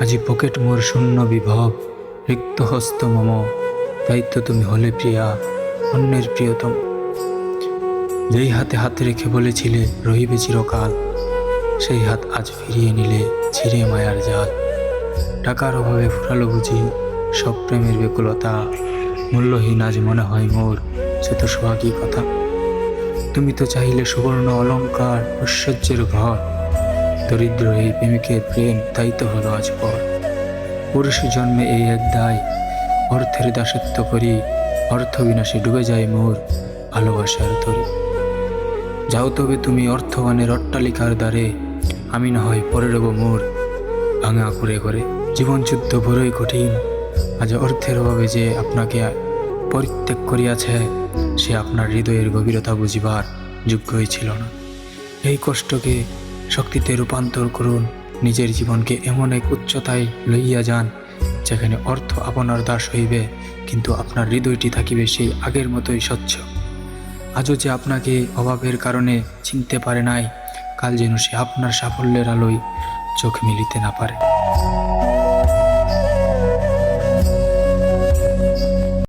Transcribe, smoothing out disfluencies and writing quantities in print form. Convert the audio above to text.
আজি পকেট মোর শূন্য বিভব, রিক্ত হস্ত মম, দায়িত্ব তুমি হলে প্রিয়া, অন্যের প্রিয়তম। যেই হাতে হাত রেখে বলেছিলে রহিবে চিরকাল, সেই হাত আজ ফিরিয়ে নিলে ছিঁড়ে মায়ার জাল। টাকার অভাবে ফুরালো বুঝি সব প্রেমের বেকুলতা, মূল্যহীন আজ মনে হয় মোর সে তো সোহাগী কথা। তুমি তো চাইলে সুবর্ণ অলঙ্কার ঐশ্বর্যের ঘর, দরিদ্র এই প্রেমিকের প্রেম তাই তো হলো আজ পর। পুরুষ জন্মে এই এক দায়, অর্থের দাসত্ব করি, অর্থ বিনাশে ডুবে যায় মোর ভালোবাসার তরি। যাও তবে তুমি অর্থবানের অট্টালিকার দ্বারে, আমি না হয় পরে রব মোর ভাঙা করে করে। জীবন যুদ্ধ বড়ই কঠিন, আজ অর্থের অভাবে যে আপনাকে পরিত্যাগ করিয়াছে, সে আপনার হৃদয়ের গভীরতা বুঝিবার যোগ্যই ছিল না। এই কষ্টকে শক্তিতে রূপান্তর করুন, নিজের জীবনকে এমন এক উচ্চতায় লইয়া যান, যেখানে অর্থ আপনার দাস হইবে, কিন্তু আপনার হৃদয়টি থাকিবে সেই আগের মতোই স্বচ্ছ। আজও যে আপনাকে অভাবের কারণে চিনতে পারে নাই, কাল যেন সে আপনার সাফল্যের আলোয় চোখ মিলিতে না পারে।